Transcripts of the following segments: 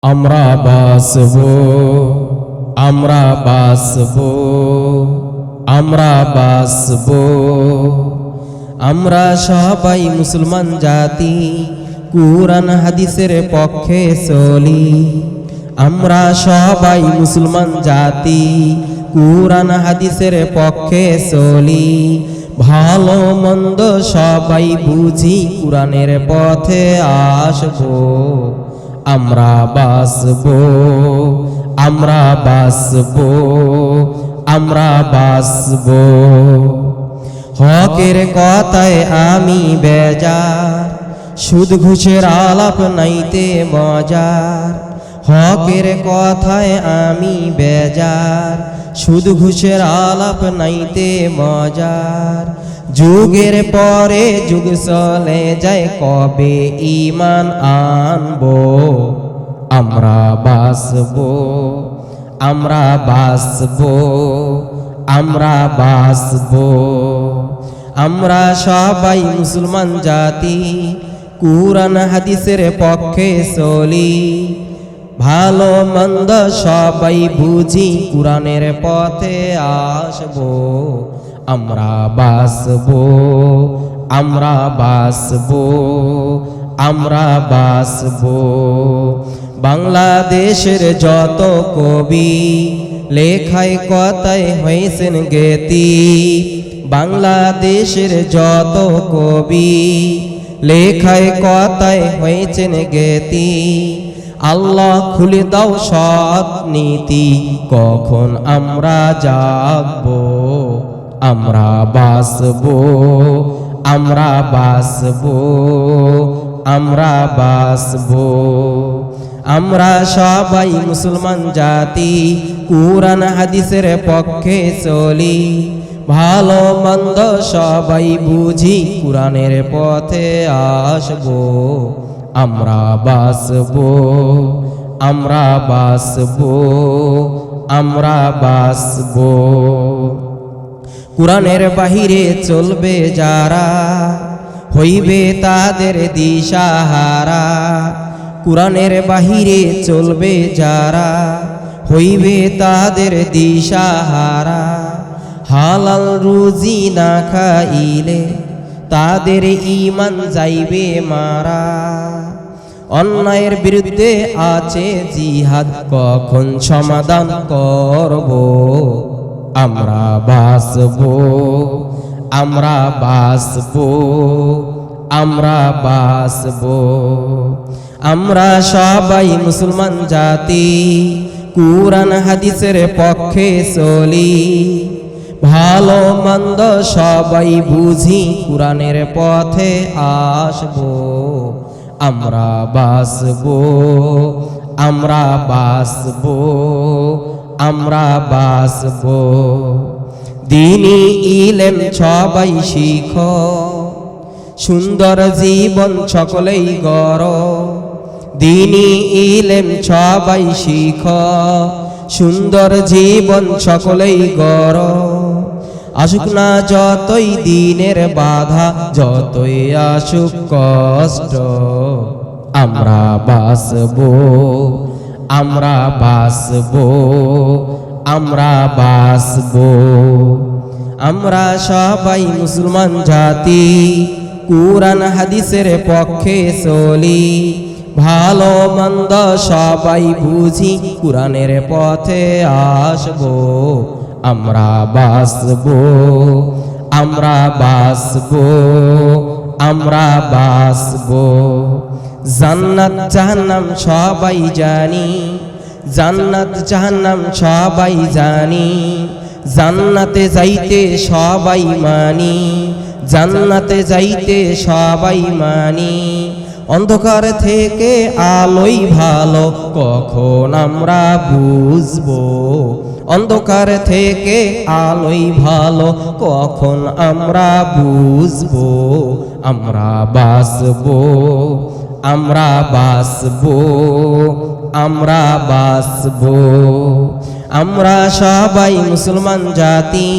আমরা বাসবো, আমরা বাসবো, আমরা বাসবো। আমরা সবাই মুসলমান জাতি, কুরআন হাদিসের পক্ষে চলি। আমরা সবাই মুসলমান জাতি, কুরআন হাদিসের পক্ষে চলি। ভালো মন্দ সবাই বুঝি, কুরআনের পথে আসবো। আমরা বাসবো, আমরা বাসবো, আমরা বাসবো। হকের কথায় আমি বেজার, সুদ ঘুষের আলাপ নাইতে মজার। হকের কথায় আমি বেজার, সুদ ঘুষের আলাপ নাইতে মজার। যুগের পরে যুগ চলে যায়, কবে ঈমান আনবো। আমরা বাসবো, আমরা বাসবো, আমরা বাসবো। আমরা সবাই মুসলমান জাতি, কুরআন হাদিসের পক্ষে চলি। ভালো মন্দ সবাই বুঝি, কুরআনের পথে আসবো। আমরা বাসবো, আমরা বাসবো, আমরা বাসবো। বাংলাদেশের যত কবি, লেখায় কথায় হয়েছেন জ্ঞাতি। বাংলাদেশের যত কবি, লেখায় কথায় হয়েছেন জ্ঞাতি। আল্লাহ খুলে দাও সৎ নীতি, কখন আমরা জাগবো। আমরা বাসবো, আমরা বাসবো, আমরা বাসবো। আমরা সবাই মুসলমান জাতি, কুরআন হাদিসের পক্ষে চলি। ভালো মন্দ সবাই বুঝি, কুরআনের পথে আসবো। আমরা বাসবো, আমরা বাসবো, আমরা বাসবো। কুরআনের বাহিরে চলবে যারা, হইবে তাদের দিশাহারা। কুরআনের বাহিরে চলবে যারা, হইবে তাদের দিশাহারা। হালাল রুজি না খাইলে, তাদের ঈমান যাইবে মারা। অন্যায়ের বিরুদ্ধে আছে জিহাদ, কখন সমাধান করব। আমরা বাসবো, আমরা বাসবো, আমরা বাসবো। আমরা সবাই মুসলমান জাতি, কুরআন হাদিসের পক্ষে চলি। ভালো মন্দ সবাই বুঝি, কুরআনের পথে আসবো। আমরা বাসবো, আমরা বাসবো, আমরা বাসবো। দ্বীনি ইলম সবাই শিখো, সুন্দর জীবন সকলেই গড়ো। দ্বীনি ইলম সবাই শিখো, সুন্দর জীবন সকলেই গড়ো। আসুক না যতই দিনের বাধা, যতই আসুক কষ্ট। আমরা বাসবো, আমরা বাসবো, আমরা বাসবো। আমরা সবাই মুসলমান জাতি, কুরআন হাদিসের পক্ষে চলি। ভালো মন্দ সবাই বুঝি, কুরআনের পথে আসবো। আমরা বাসবো, আমরা বাসবো, আমরা বাসবো। জান্নাত জাহান্নাম সবাই জানি, জান্নাত জাহান্নাম সবাই জানি। জান্নাতে যাইতে সবাই মানি, জান্নাতে যাইতে সবাই মানি। অন্ধকার থেকে আলোই ভালো, কখন আমরা বুঝবো। অন্ধকার থেকে আলোই ভালো, কখন আমরা বুঝবো। আমরা বাসবো, আমরা বাসবো, আমরা বাসবো। আমরা সবাই মুসলমান জাতি,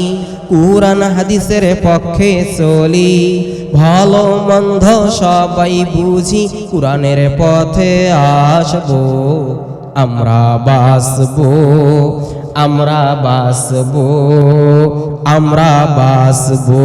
কুরআন হাদিসের পক্ষে চলি ভালো মন্দ সবাই বুঝি কুরআনের পথে আসবো আমরা বাসবো আমরা বাসবো আমরা বাসবো